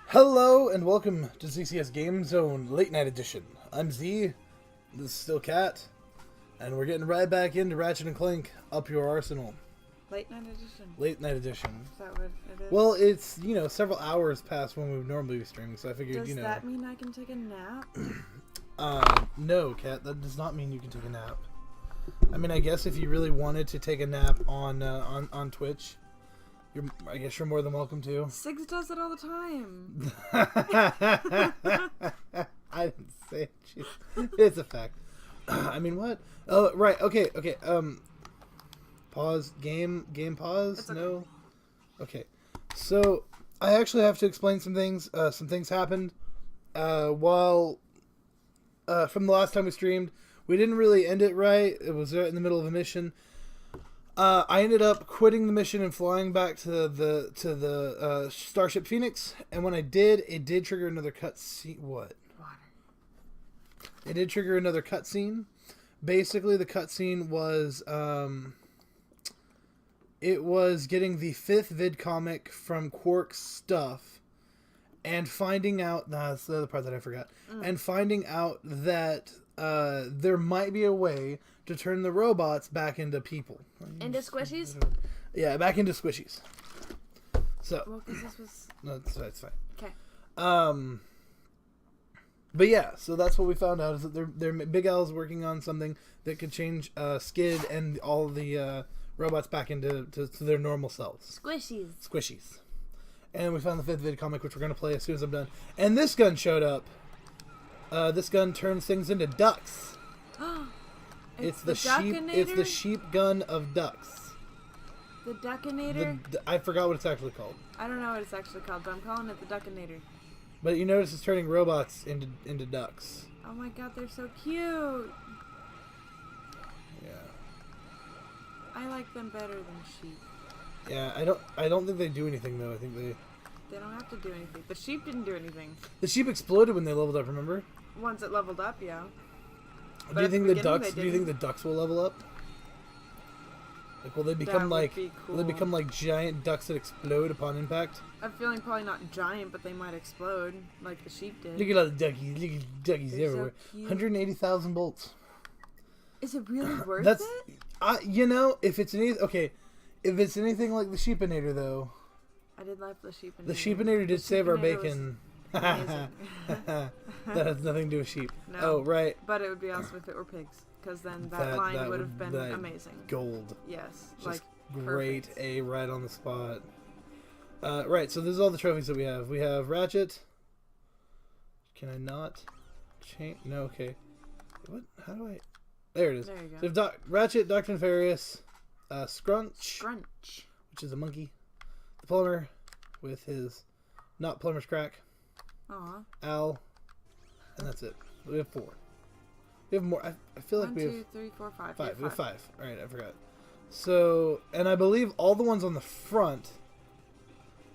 Hello and welcome to ZCS Game Zone Late Night Edition. I'm Z, this is still Cat, and we're getting right back into Ratchet and Clank, Up Your Arsenal. Late Night Edition? Late Night Edition. Is that what it is? Well, it's, several hours past when we would normally be streaming, so I figured, Does that mean I can take a nap? No, Cat, that does not mean you can take a nap. I mean, I guess if you really wanted to take a nap on Twitch, I guess you're more than welcome to. Siggs does it all the time. I didn't say it. Jeez. It's a fact. I mean, what? Oh, right. Okay. Pause. Game pause? Okay. No? Okay. So, I actually have to explain some things. Some things happened while from the last time we streamed. We didn't really end it right. It was right in the middle of a mission. I ended up quitting the mission and flying back to the Starship Phoenix, and when I did, it did trigger another cutscene. What? Water. It did trigger another cutscene. Basically, the cutscene was it was getting the 5th vid comic from Quark's stuff, and finding out. That's the other part that I forgot. And finding out that there might be a way to turn the robots back into people. Into squishies? Yeah, back into squishies. So, Well, because this was... no, that's fine. Okay. But yeah, so that's what we found out, is that they're Big Al's working on something that could change Skid and all the robots back into to their normal selves. Squishies. And we found the 5th vid comic, which we're going to play as soon as I'm done. And this gun showed up. This gun turns things into ducks. It's the sheep. It's the sheep gun of ducks. The Duckinator? I forgot what it's actually called. I don't know what it's actually called, but I'm calling it the Duckinator. But you notice it's turning robots into ducks. Oh my god, they're so cute. Yeah. I like them better than sheep. Yeah, I don't think they do anything though. I think They don't have to do anything. The sheep didn't do anything. the sheep exploded when they leveled up. Remember? Once it leveled up, yeah. Do you think the ducks? Do you think the ducks will level up? Like, will they become like? Be cool. Will they become like giant ducks that explode upon impact? I'm feeling probably not giant, but they might explode like the sheep did. Look at all the duckies! Look at the duckies They're everywhere. so cute. 180,000 bolts. Is it really worth That's, it? if it's if it's anything like the Sheepinator though. I did like the sheepinator. The Sheepinator did save our Sheepinator was bacon. amazing. That has nothing to do with sheep. No. Oh, right. But it would be awesome if it were pigs, because then that line would have been amazing. Gold. Yes, Just like great. perfect. A right on the spot. Right, so this is all the trophies that we have. We have Ratchet. Can I not change? No, okay. What? How do I? There it is. There you go. So we have Ratchet, Dr. Nefarious, Scrunch, which is a monkey, the plumber with his not plumber's crack, Aw. Al, and that's it. We have 4. We have more. I feel like 1, we have 2, 3, 4, 5. 5. We have 5. All right, I forgot. So, and I believe all the ones on the front,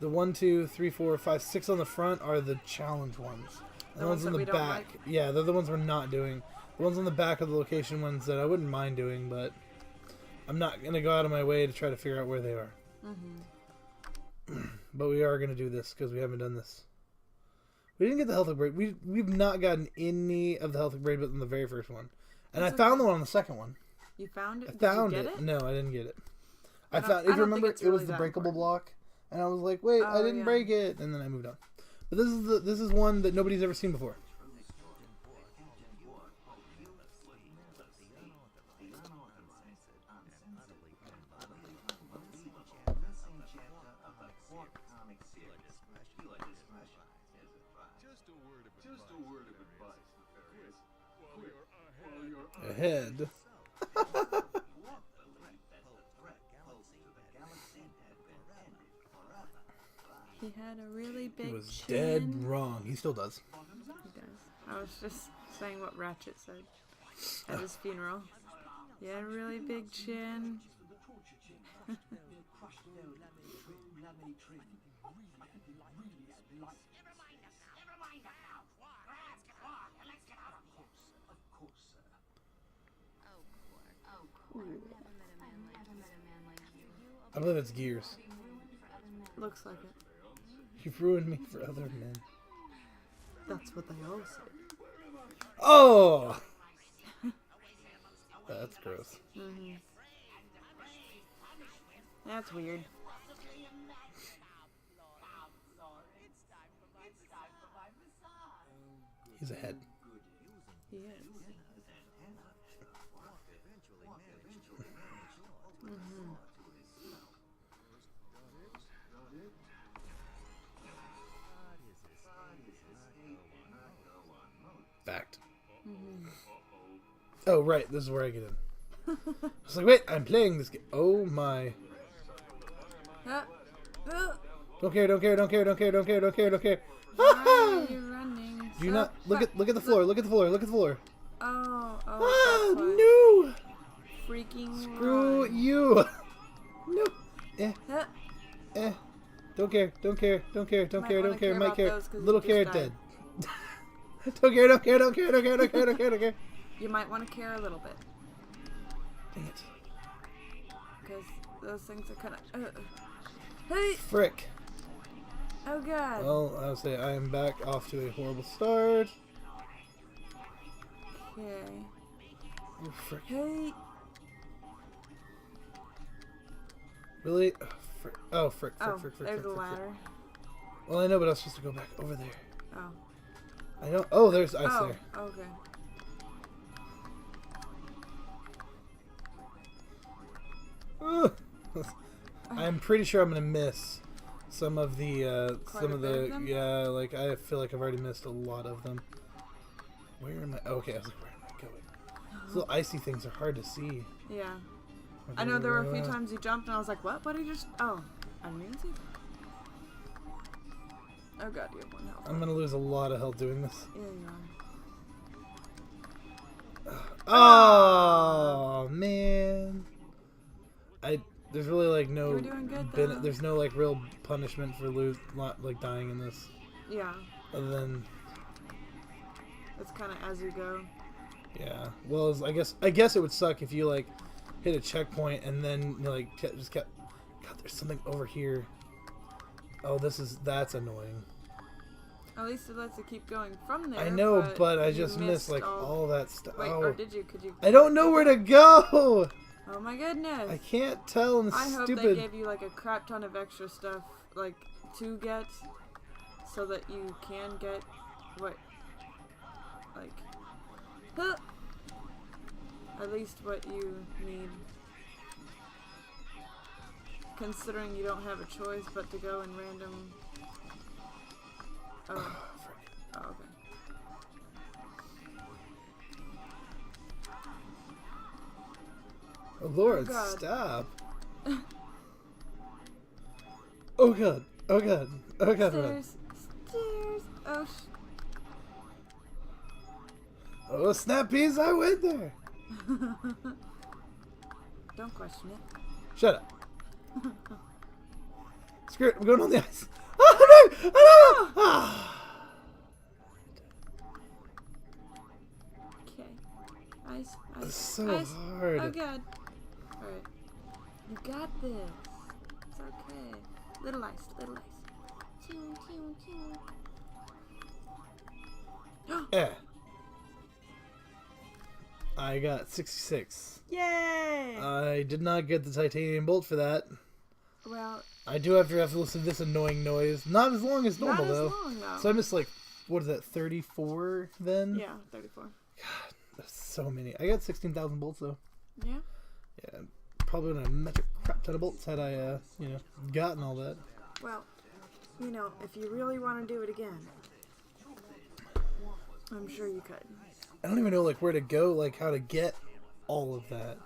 the 1, 2, 3, 4, 5, 6 on the front are the challenge ones. The ones ones on that the we don't back, like? yeah, they're the ones we're not doing. The ones on the back are the location ones that I wouldn't mind doing, but I'm not gonna go out of my way to try to figure out where they are. But we are gonna do this because we haven't done this. We didn't get the health upgrade. We've not gotten any of the health upgrade, but in the very first one. And That's I found okay. the one on the second one. You found it? I found Did you get it? No, I didn't get it. I don't- found. I If you don't think remember, it's it was really the that breakable important. block, and I was like, "Wait, I Oh, didn't yeah. break it," and then I moved on. But this is one that nobody's ever seen before. Ahead. He had a really big He was chin. dead wrong. He still does. He does. I was just saying what Ratchet said at his funeral. He had a really big chin. I believe it's Gears. Looks like it. You've ruined me for other men. That's what they all say. Oh! That's gross. Mm-hmm. That's weird. He's ahead. He is. Mm-hmm. Fact. Mm-hmm. Oh, right. This is where I get in. I was like, wait, I'm playing this game. Oh, my. Don't care, don't care, don't care, don't care, don't care, don't care, don't care. Why are you running? Do you not look at the floor, look at the floor, look at the floor. Oh, no! Freaking Screw run. you. No. Don't care, don't care, don't care, don't care, don't care, might care. Little carrot dead. Don't care, don't care, don't care, don't care, don't care, don't care, don't care. You might want to care a little bit. Dang it. Because those things are kind of... Hey! Frick. Oh, God. Well, I'll say I am back off to a horrible start. Okay. Oh, frick. Hey! Really? Oh, frick. Oh, Frick. there's the ladder. Well, I know, but I was supposed to go back over there. Oh. I don't... Oh, there's ice there. Okay. I'm pretty sure I'm gonna miss some of the yeah, like I feel like I've already missed a lot of them. Where am I? Okay, I was like, where am I going? These little icy things are hard to see. Yeah. I know there were a few times you jumped and I was like, what? What did you just... Oh. Amazing. Oh god, you have 1 health. I'm gonna lose a lot of health doing this. Yeah, you are. Oh man. There's really like no You were doing good, there's no like real punishment for like dying in this. Yeah. Other than It's kind of as you go. yeah. Well, I guess it would suck if you like hit a checkpoint and then you like just kept. God, there's something over here. Oh, that's annoying. At least it lets you keep going from there. I know, but I just missed like all that stuff. Wait, or did you? Could you? I don't know where to go. Oh my goodness! I can't tell. And I hope stupid. they gave you like a crap ton of extra stuff, like to get, so that you can get what, like, at least what you need. Considering you don't have a choice but to go in random. Oh. Oh, okay. Oh, Lord, God. stop. Oh god. Oh god. Oh god. Stairs. Stairs. Oh, Oh, snap peas, I went there. Don't question it. Shut up. Screw it, I'm going on the ice. Oh no! Oh no! Ah. Okay. Ice. Ice. It's so ice. hard. Oh god. Alright. You got this. It's okay. Little ice. Little ice. Choo, choo, choo. Yeah. I got 66. Yay! I did not get the titanium bolt for that. Well, I do have to listen to this annoying noise. Not as long as normal, though. Not as long, though. So I missed, like, what is that, 34 then? Yeah, 34. God, that's so many. I got 16,000 bolts, though. Yeah? Yeah, probably would have met a crap ton of bolts had I, gotten all that. Well, if you really want to do it again, I'm sure you could. I don't even know, like, where to go, like, how to get all of that.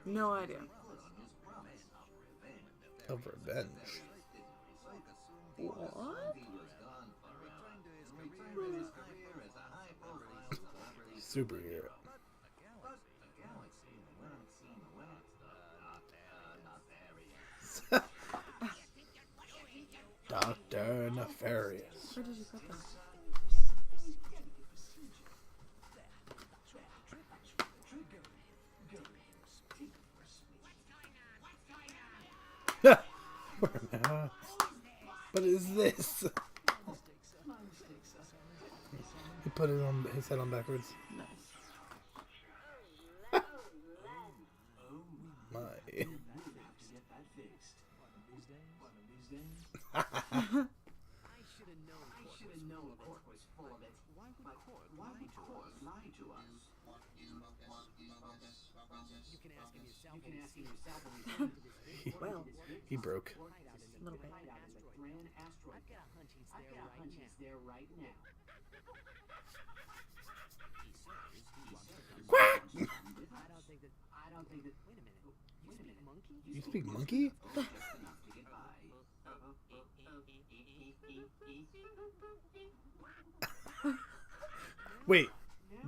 No idea. Of revenge. What? Superhero. Dr. Nefarious. Where did you put that? But is this? He put it on his head on backwards. Nice. My. Well, he broke. A little bit. Quack! You speak monkey? Wait,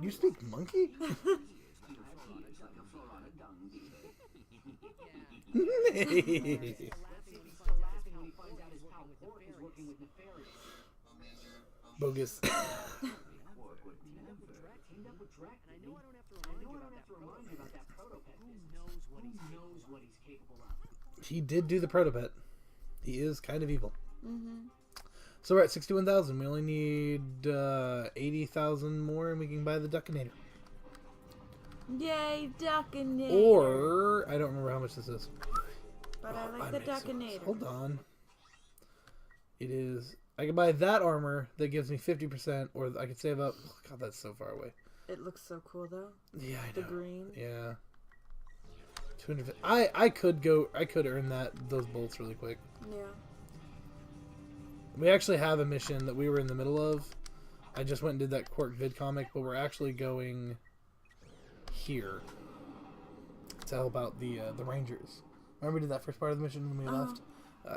you speak monkey? Bogus. He did do the protopet. He is kind of evil. Mm-hmm. So we're at 61,000. We only need 80,000 more, and we can buy the Duckinator. Yay, Duckinator! Or I don't remember how much this is. But I like the Duckinator. Hold on. It is. I can buy that armor that gives me 50%, or I could save up. Oh, God, that's so far away. It looks so cool though. Yeah, I know. The green. Yeah. 250. I could earn those bolts really quick. Yeah. We actually have a mission that we were in the middle of. I just went and did that Quark vid comic, but we're actually going here to help out the Rangers. Remember we did that first part of the mission when we left?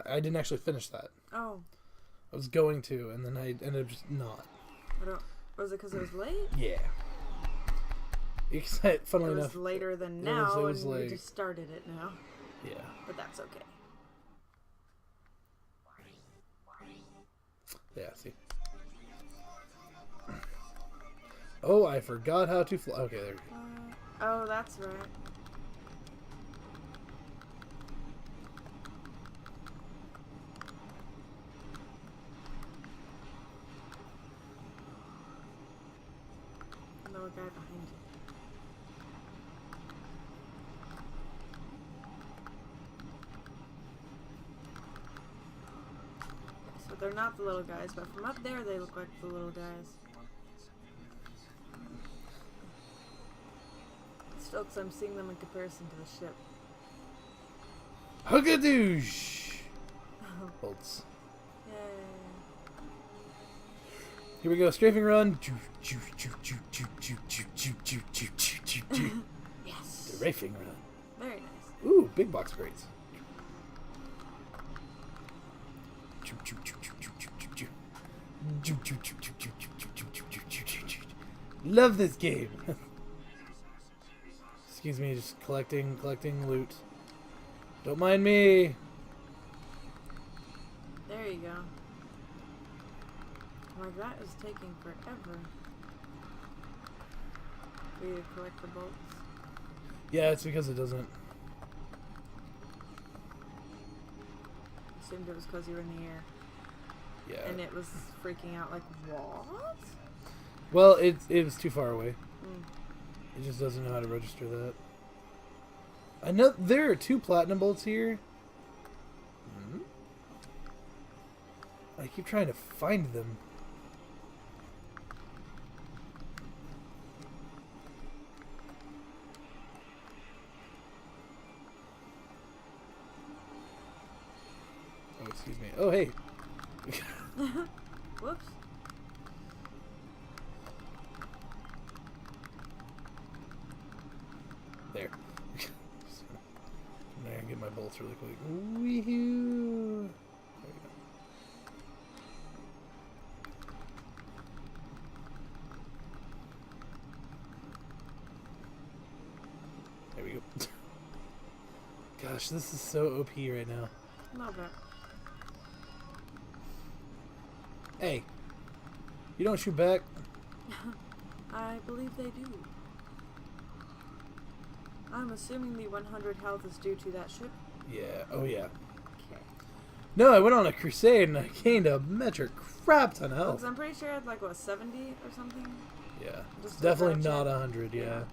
I didn't actually finish that. Oh. I was going to, and then I ended up just not. Was it because it was late? Yeah. Funnily enough, it was later than now, it was and like, we just started it now. Yeah. But that's okay. Yeah, see. Oh, I forgot how to fly. Okay, there we go. Oh, that's right. Another guy behind you. So they're not the little guys, but from up there they look like the little guys. Still, because I'm seeing them in comparison to the ship. Hugadoosh! Bolts. Yay. Here we go, strafing run. Yes. Strafing run. Very nice. Ooh, big box crates. Love this game. Excuse me, just collecting loot. Don't mind me. There you go. Like, that is taking forever for you to collect the bolts. Yeah, it's because it doesn't. I assumed it was because you were in the air. Yeah. And it was freaking out like, what? Well, it was too far away. Mm. It just doesn't know how to register that. I know there are 2 platinum bolts here. Hmm? I keep trying to find them. Oh, excuse me. Oh, hey. Whoops. There. I'm gonna get my bolts really quick. Wee-hoo. There we go. There we go. Gosh, this is so OP right now. Love it. Hey, you don't shoot back. I believe they do. I'm assuming the 100 health is due to that ship. Yeah. Oh yeah. Okay. No, I went on a crusade and I gained a metric crap ton of health. Because I'm pretty sure I had like, what, 70 or something? Yeah. Just It's definitely Ratchet. not 100, yeah.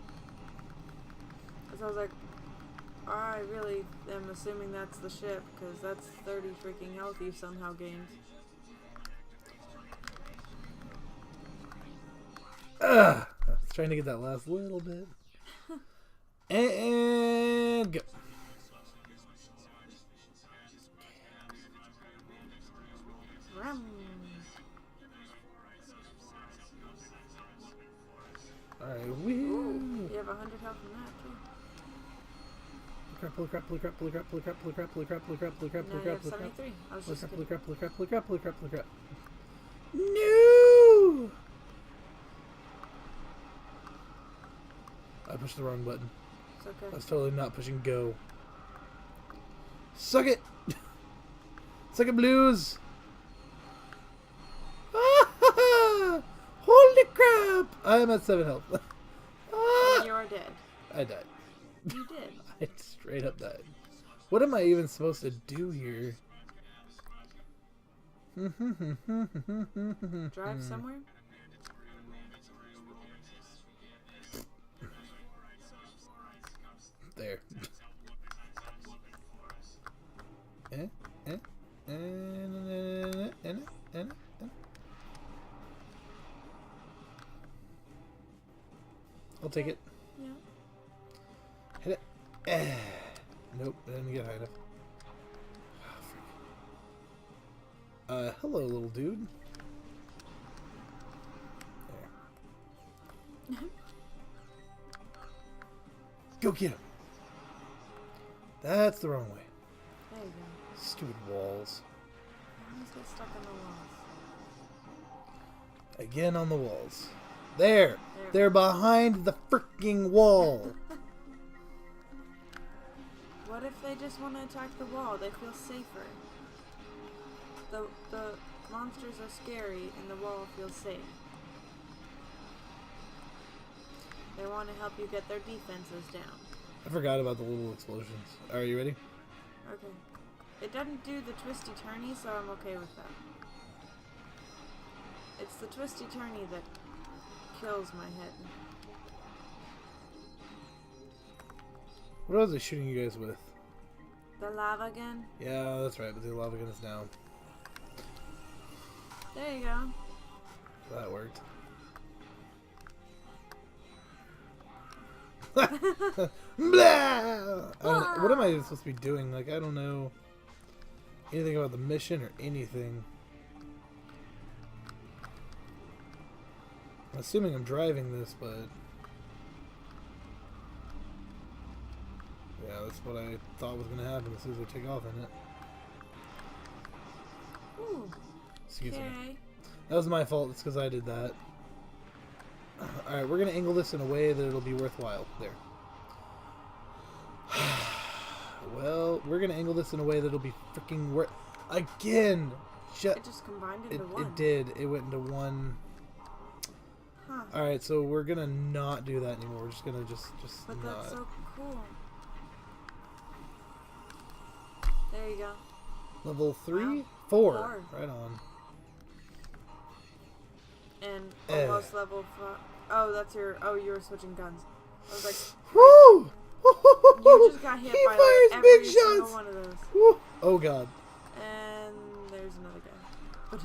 Because I was like, I really am assuming that's the ship, because that's 30 freaking health you somehow gained. Ugh! I was trying to get that last little bit. And go. Ram. Alright, Ooh, you have 100 health from that, too. Pull crap, pull crap, pull crap, pull crap, pull crap, pull crap, pull crap, pull crap, pull crap, pull No, crap, you have pull crap. 73. I was Pull just crap, kidding. pull crap, pull crap, pull crap, pull crap, pull crap. No! I pushed the wrong button. It's okay. I was totally not pushing go. Suck it! Suck it, Blues! Holy crap! I am at 7 health. You're dead. I died. You did. I straight up died. What am I even supposed to do here? Drive somewhere? There. I'll take it. Yeah. Hit it. Nope, I didn't get high enough. Oh, frick. Hello, little dude. There. Go get him. That's the wrong way. There you go. Stupid walls. I always get stuck on the walls. Again on the walls. There. There. They're behind the freaking wall. What if they just want to attack the wall? They feel safer. The monsters are scary and the wall feels safe. They want to help you get their defenses down. I forgot about the little explosions. Are you ready? Okay. It doesn't do the twisty turny, so I'm okay with that. It's the twisty turny that kills my head. What was I shooting you guys with? The lava gun? Yeah, that's right, but the lava gun is down. There you go. That worked. Blah! What am I supposed to be doing? Like, I don't know anything about the mission or anything. I'm assuming I'm driving this, but yeah, that's what I thought was going to happen as soon as I take off in it. Ooh. Excuse me. Okay. That was my fault. It's because I did that. Alright, we're going to angle this in a way that it'll be worthwhile. There. Well, we're going to angle this in a way that it'll be freaking worth... Again! It just combined into one. It did. It went into one... Huh. Alright, so we're going to not do that anymore. We're just going to just But not. that's so cool. There you go. Level 3? Wow. 4. Right on. And almost level 5. Oh, that's your... Oh, you were switching guns. I was like... Woo! You just got hit He by fires like, big every single shots. one of those. Woo. Oh god. And there's another guy.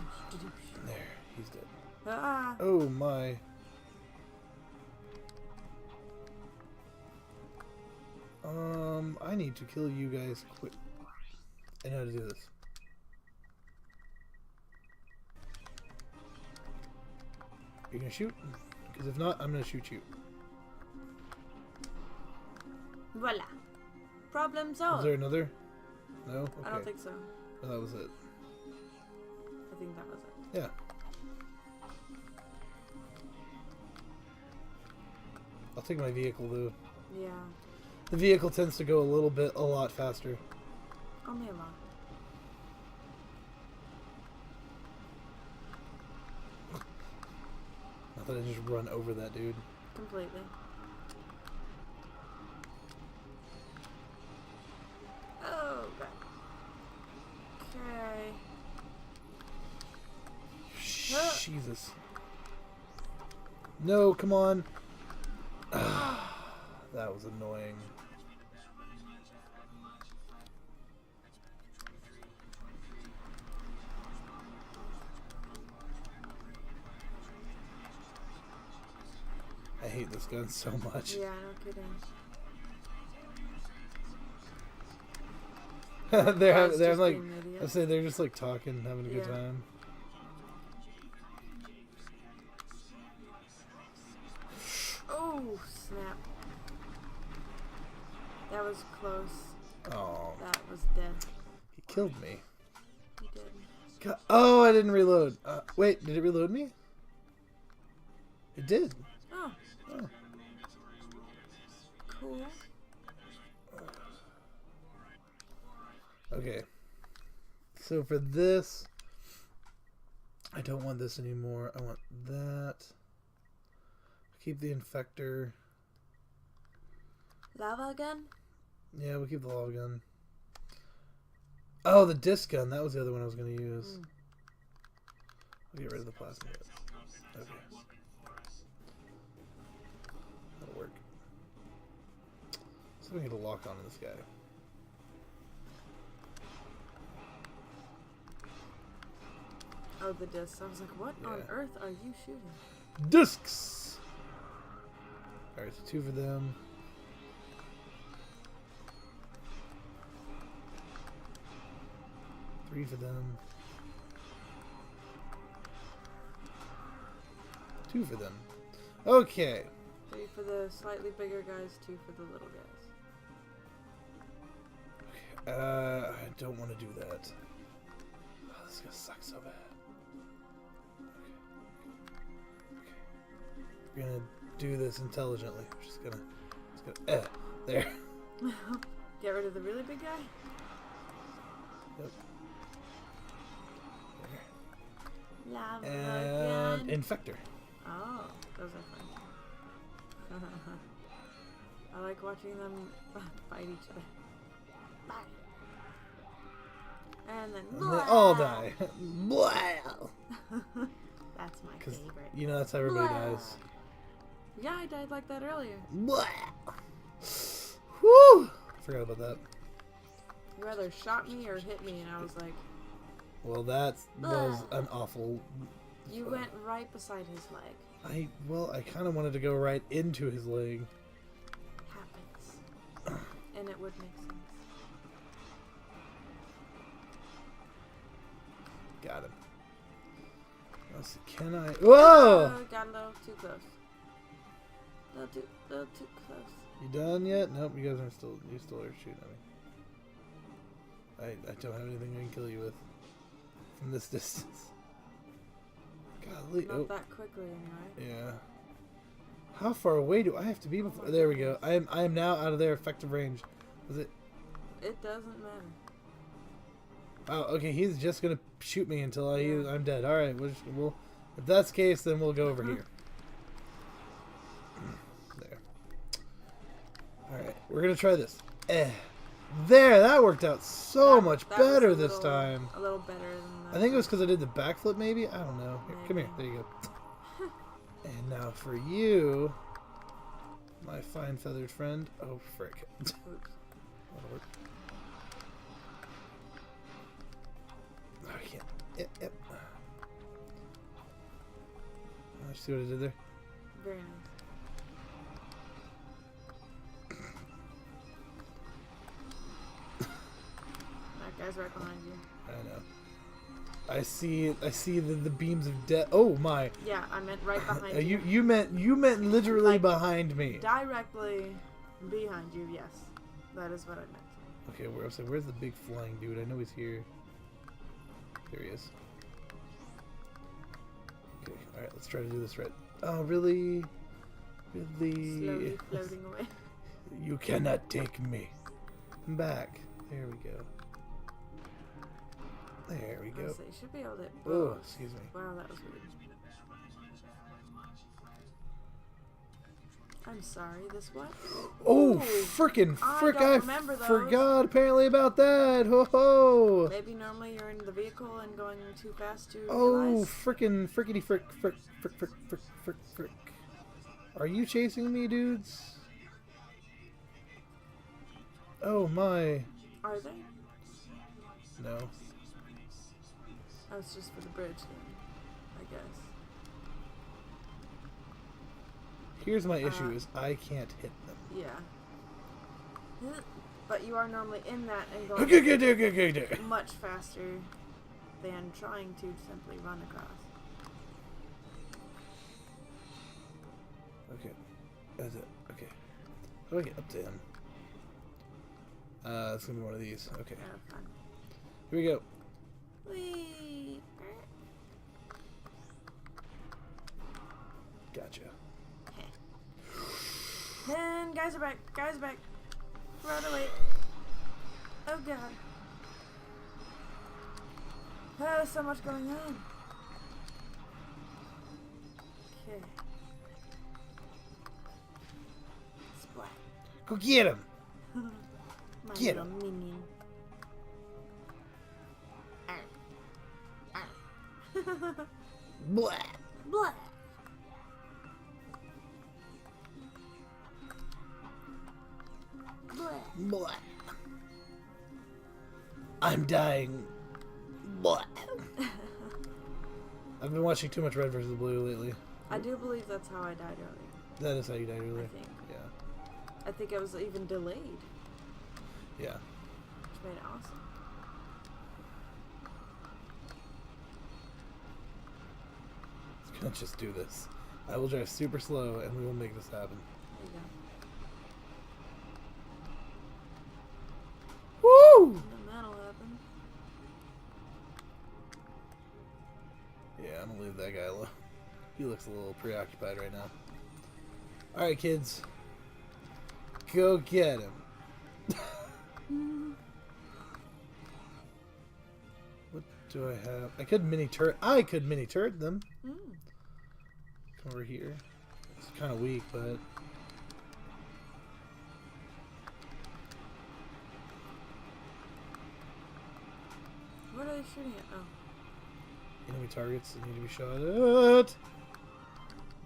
There, he's dead. Ah. Oh my. I need to kill you guys quick. I know how to do this. You gonna shoot? Because if not, I'm gonna shoot you. Voila. Problem solved. Is there another? No? Okay. I don't think so. Oh, that was it. I think that was it. Yeah. I'll take my vehicle though. Yeah. The vehicle tends to go a lot faster. Only a lot. Not that I just run over that dude. Completely. Oh, God. Okay. Jesus. No, come on. That was annoying. I hate this gun so much. Yeah, no kidding. they're like, I say they're just like talking, having a good time. Oh snap! That was close. Oh, that was dead. He killed me. He did. God. Oh, I didn't reload. Wait, did it reload me? It did. Oh. Cool. Okay. So for this, I don't want this anymore. I want that. Keep the infector. Lava gun? Yeah, we'll keep the lava gun. Oh, the disc gun. That was the other one I was going to use. I'll get rid of the plasma. Okay. That'll work. So we get a lock on this guy. Oh, the discs. I was like, what on earth are you shooting? Discs! Alright, so 2 for them. Three for them. 2 for them. Okay. 3 for the slightly bigger guys, 2 for the little guys. Okay. I don't want to do that. Oh, this is gonna suck so bad. Okay. We're gonna do this intelligently. We're just gonna there. Get rid of the really big guy? Yep. Lava and gun. infector. Oh, those are fun. I like watching them fight each other. Bye. And then they all die. That's my favorite. You know that's how everybody dies. Yeah, I died like that earlier. Woo! Forgot about that. You either shot me or hit me, and I was like... Well, that was an awful... You went right beside his leg. I kind of wanted to go right into his leg. Happens. And it would make sense. Got him. Let's see, can I... Whoa! Got a little too close. Little too close. You done yet? Nope, you guys are still are shooting at me. I don't have anything I can kill you with from this distance. Golly. Not that quickly, anyway. Yeah. How far away do I have to be before? There we go. I am now out of their effective range. Was it? It doesn't matter. Oh, okay. He's just gonna shoot me until I'm dead. All right. We'll if that's the case, then we'll go over here. There. All right. We're gonna try this. There. That worked out so much better this time. A little better than that. I think it was because I did the backflip. Maybe I don't know. Here, come here. There you go. And now for you, my fine feathered friend. Oh, frick. That'll work. I can't. Yep. See what I did there? Very nice. That guy's right behind you. I know. I see the beams of death. Oh my! Yeah, I meant right behind you. You meant literally like behind me. Directly behind you. Yes, that is what I meant. Okay, where's the big flying dude? I know he's here. There he is. Okay, all right. Let's try to do this right. Oh, really? Slowly floating away. You cannot take me. I'm back. There we go. There we go. You should be able to. Oh, excuse me. Wow, that was weird. I'm sorry, this what? Oh, frickin' frick, I forgot apparently about that. Ho ho! Maybe normally you're in the vehicle and going too fast to realize. Frickin' frickety frick. Are you chasing me, dudes? Oh my. Are they? No. Oh, it's just for the bridge then, I guess. Here's my issue is I can't hit them. Yeah. But you are normally in that and going much faster than trying to simply run across. Okay. That's it. Okay. How do I get up to him? It's gonna be one of these. Okay. Yeah, fine. Here we go. Whee! Gotcha. And guys are back. Guys are back. Run away. Oh god. Oh, so much going on. Okay. Splat. Go get him. My Get little minion. Blah. Blah. Blah. I'm dying. Blah. I've been watching too much Red vs. Blue lately. I do believe that's how I died earlier. That is how you died earlier. I think. Yeah. I think I was even delayed. Yeah. Which made it awesome. Let's just do this. I will drive super slow and we will make this happen. There you go. Woo! And that'll happen. Yeah, I'm gonna leave that guy alone. He looks a little preoccupied right now. Alright, kids. Go get him. What do I have? I could mini turret them. Come over here. It's kind of weak, but... What are they shooting at? Oh. Enemy targets that need to be shot at.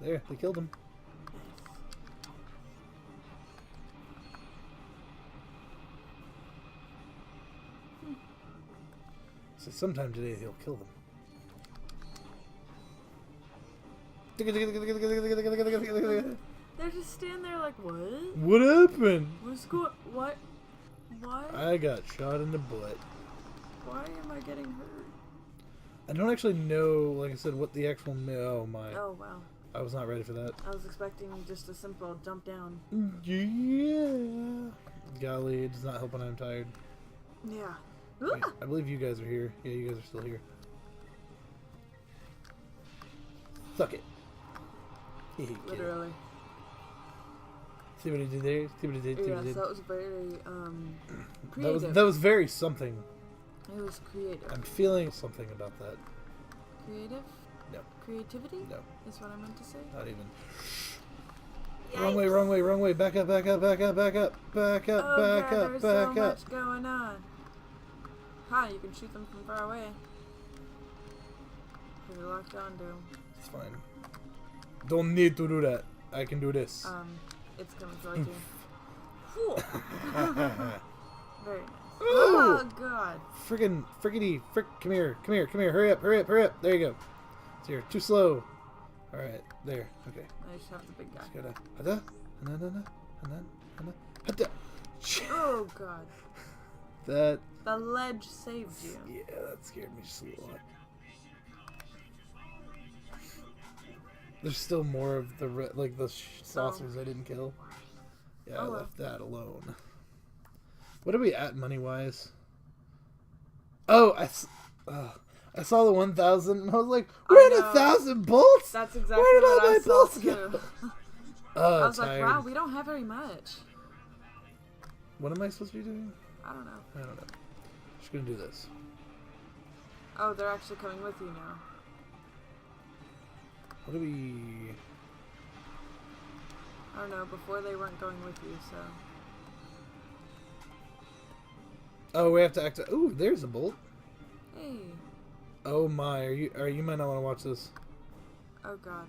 There, they killed him. Nice. So sometime today he'll kill them. They're just standing there like, what? What happened? What's going... What? Why? I got shot in the butt. Why am I getting hurt? I don't actually know, like I said, what the actual... Oh my. Oh, wow. I was not ready for that. I was expecting just a simple jump down. Yeah. Golly, it does not help when I'm tired. Yeah. Wait, I believe you guys are here. Yeah, you guys are still here. Suck it. Literally. See what he did there? See what he did? Yes, that was very, creative. That was very something. It was creative. I'm feeling something about that. Creative? No. Creativity? No. Is what I meant to say? Not even. Yikes. Wrong way, wrong way, wrong way. Back up, back up, back up, back up, back up, oh, back God, up, there's back so up. much going on. Hi, you can shoot them from far away. Because you're locked onto them. It's fine. Don't need to do that. I can do this. It's coming towards you. Whew. Very nice. Ooh. Oh, God. Friggity, come here, hurry up, there you go. So you're too slow. Alright, there, okay. I just have the big guy. Oh, God. That... The ledge saved you. Yeah, that scared me just a little lot. There's still more of the, the saucers I didn't kill. Yeah, I left that alone. What are we at money-wise? Oh, I saw the 1,000 and I was like, we're at 1,000 bolts? That's exactly Where did all what my I saw bolts too. go? I was like, wow, we don't have very much. What am I supposed to be doing? I don't know. Just gonna do this. Oh, they're actually coming with you now. What do we... I don't know, before they weren't going with you, so... Oh, we have to act... Ooh, there's a bolt. Hey. Oh my, you might not want to watch this. Oh god.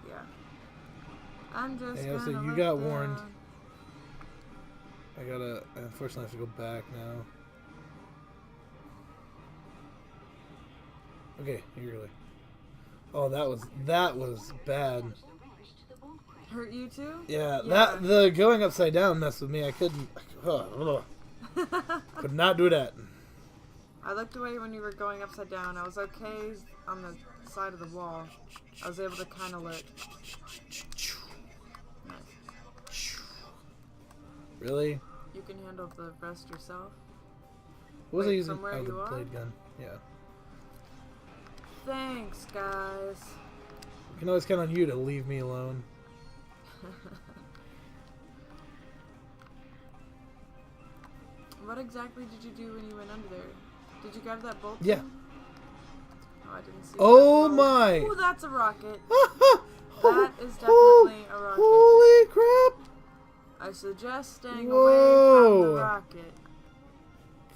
Yeah. I'm just Hey, gonna you got warned. I unfortunately have to go back now. Okay, you're good. Oh, that was bad. Hurt you too? Yeah, the going upside down messed with me. I couldn't. Could not do that. I looked away when you were going upside down. I was okay on the side of the wall. I was able to kind of look. Nice. Really? You can handle the rest yourself. What was I using? From where the you are? blade gun. Yeah. Thanks, guys. You can always count on you to leave me alone. What exactly did you do when you went under there? Did you grab that bolt? Yeah. Thing? Oh, I didn't see. Oh my! Oh, that's a rocket. That is definitely a rocket. Holy crap! I suggest staying away from the rocket.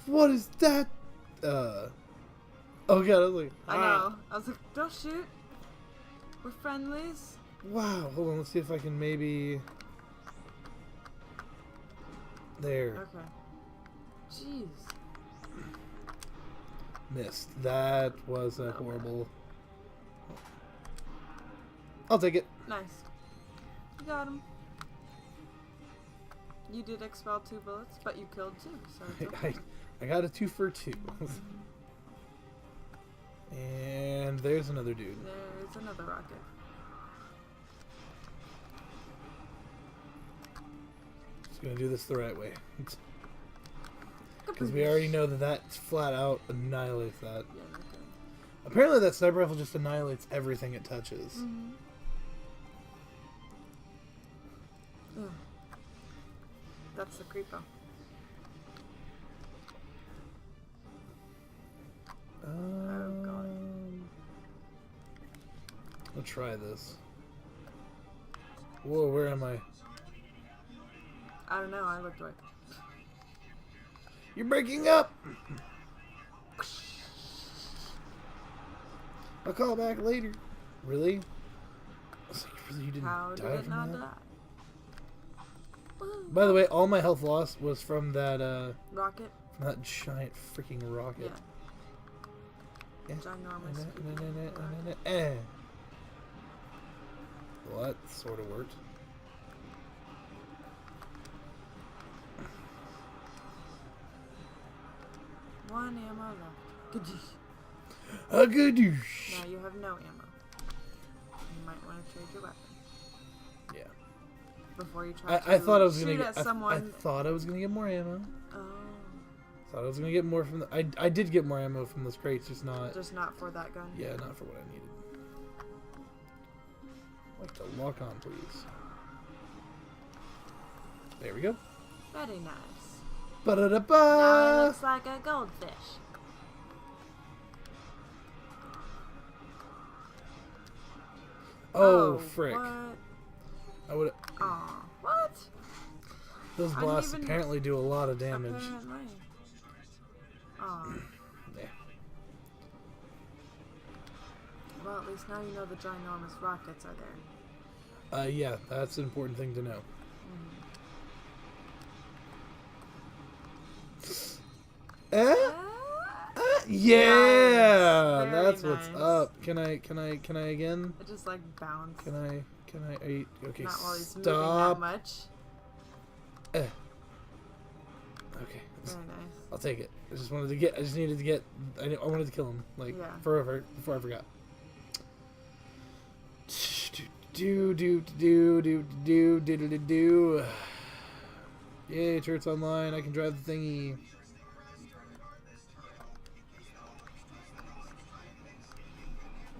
What is that? Oh god, I was like... I know. I was like, don't shoot. We're friendlies. Wow, hold on, let's see if I can maybe... There. Okay. Jeez. Missed. That was a horrible... I'll take it. Nice. You got him. You did expel 2 bullets, but you killed 2, so it's okay. I got a 2 for 2. And there's another dude. There's another rocket. Just gonna do this the right way. Because we already know that flat out annihilates that. Yeah, okay. Apparently that sniper rifle just annihilates everything it touches. Mm-hmm. That's the creepo. Oh god. I'll try this. Whoa, where am I? I don't know, I looked away. You're breaking up! I'll call back later. Really? Really, you didn't How die did it from not that? die? By the way, all my health loss was from that rocket? From that giant freaking rocket. Yeah. Ginormous. Well, that sort of worked. One ammo left. Gadoosh. A gadoosh. Now you have no ammo. You might want to trade your weapon. Yeah. Before you try I thought I was shoot gonna at get. someone. I thought I was gonna get more ammo. Oh. Thought I was gonna get more from the. I did get more ammo from those crates, just not. Just not for that gun. Yeah, not for what I needed. Like to lock on, please. There we go. Very nice. Ba-da-da-ba! Now it looks like a goldfish. Oh, frick. What? I would. Aw, what? Those blasts apparently do a lot of damage. Apparently. Aw. Yeah. Well, at least now you know the ginormous rockets are there. Yeah, that's an important thing to know. Yeah, nice. that's Very what's nice. up. Can I again? It just like bounced. Can I? Okay, Not while he's moving stop. that much. Okay, Very nice. I'll take it. I just needed to get. I wanted to kill him forever before I forgot. Do. Yay, turret's online. I can drive the thingy.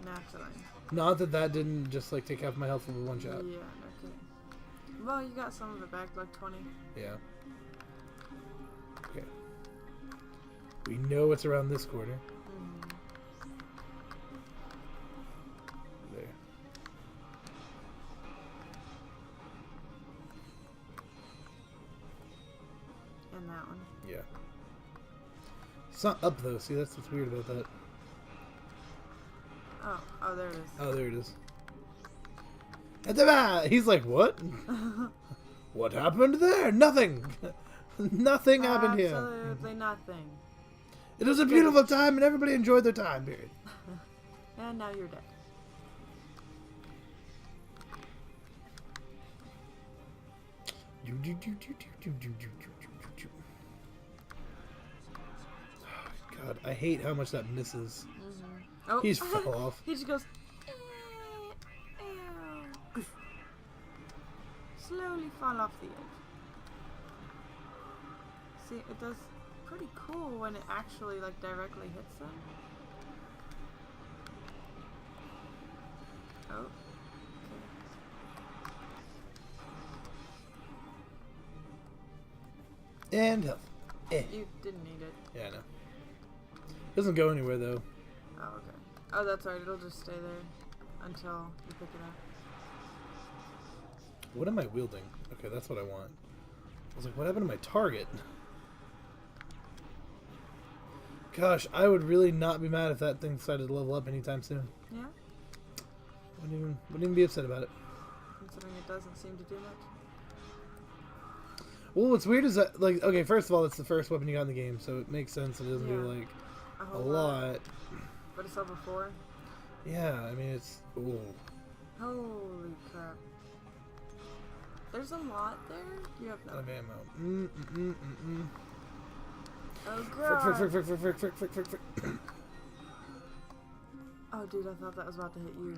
Naturally. Not that didn't just like take half my health with one shot. Yeah, no kidding. Well, you got some of it back, like 20. Yeah. Okay. We know it's around this corner. There. It's not up though. See, that's what's weird about that. Oh, there it is. Oh, there it is. At the back! He's like, what? What happened there? Nothing! Nothing happened here. Absolutely nothing. It was a beautiful time and everybody enjoyed their time period. And now you're dead. God, I hate how much that misses. Mm-hmm. Oh, He's fell off. He just goes. Slowly fall off the edge. See, it does pretty cool when it actually like directly hits them. Oh. Okay. And health. You didn't need it. Yeah, I know. Doesn't go anywhere though. Oh, okay. Oh, that's right. It'll just stay there until you pick it up. What am I wielding? Okay, that's what I want. I was like, what happened to my target? Gosh, I would really not be mad if that thing decided to level up anytime soon. Yeah? Wouldn't even be upset about it. Considering it doesn't seem to do much. Well, what's weird is that, like, okay, first of all, it's the first weapon you got in the game, so it makes sense it doesn't do, like, a lot. But it's level 4? Yeah, I mean, it's... Ooh. Holy crap. There's a lot there? You have no... Out of ammo. Oh, God. Frick. Oh, dude, I thought that was about to hit you.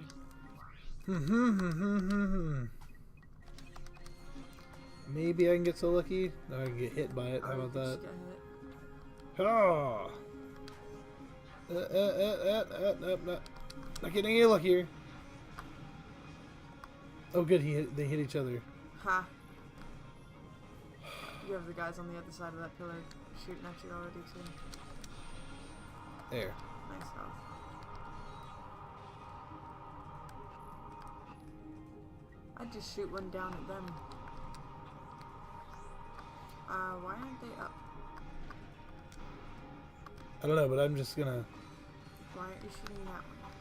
Maybe I can get so lucky. No, I can get hit by it. How about that? Oh! Not getting any luckier. Oh, good. They hit each other. Ha. You have the guys on the other side of that pillar shooting at you already, too. There. Nice health. I'd just shoot one down at them. Why aren't they up? I don't know, but I'm just gonna... Why aren't you shooting that one?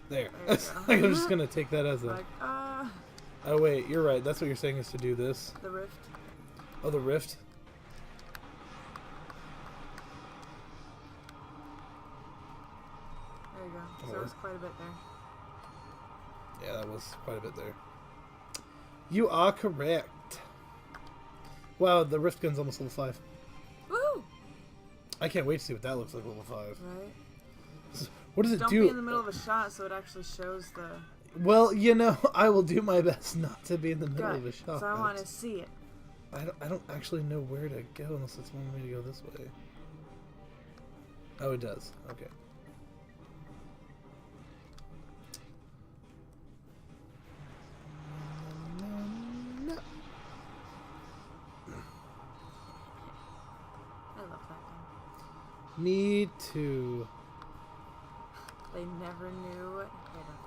There. There I'm just gonna take that as a... Like, Oh, wait, you're right. That's what you're saying is to do this. The rift. Oh, the rift? There you go. So it was quite a bit there. Yeah, that was quite a bit there. You are correct. Wow, the rift gun's almost level 5. Woo! I can't wait to see what that looks like level 5. Right? What does it Don't do? be in the middle of a shot so it actually shows the... Well, you know, I will do my best not to be in the middle of a shot. So I want to see it. I don't actually know where to go unless it's one way to go this way. Oh, it does. Okay. I love that thing. Me too. They never knew it hit him.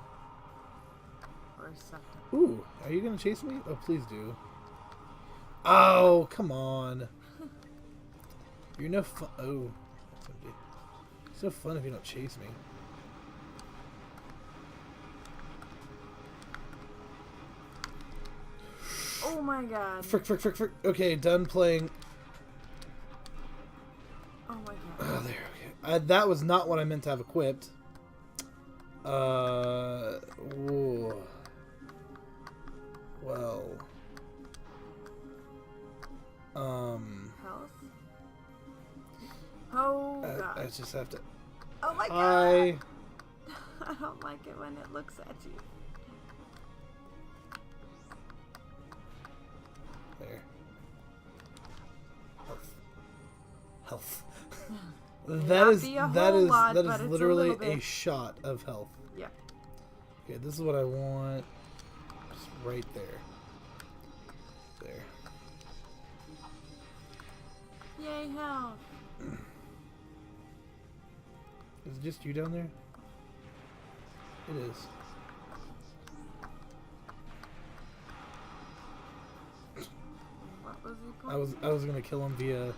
Or sucked him. Ooh, are you gonna chase me? Oh, please do. Oh, come on. You're no fun. Oh. It's no fun if you don't chase me. Oh my god. Frick. Okay, done playing. Oh my god. Oh, there, okay. That was not what I meant to have equipped. Whoa. Well. Health? Oh god. I just have to... Oh my god! I don't like it when it looks at you. There. Health. That is literally a shot of health. Yeah. Okay, this is what I want. Just right there. There. Yay, health. Is it just you down there? It is. What was he playing? I was gonna kill him via...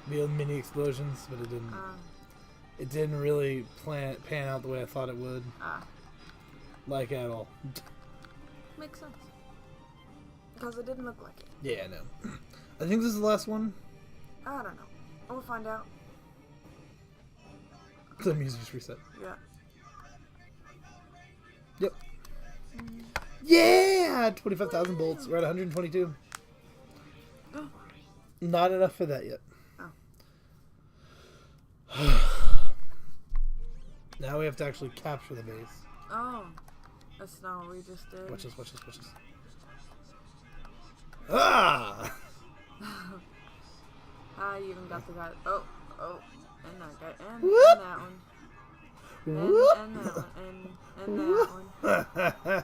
Real mini explosions, but it didn't really pan out the way I thought it would. Like at all. Makes sense. Because it didn't look like it. Yeah, no. I think this is the last one. I don't know. We'll find out. The music just reset. Yeah. Yep. Yeah! 25,000 bolts. We're at 122. Not enough for that yet. Oh. Now we have to actually capture the base. Oh. That's not what we just did. Watch this, watch this, watch this. Ah! You even got the guy. Oh. And that guy. And that one. And that one. And that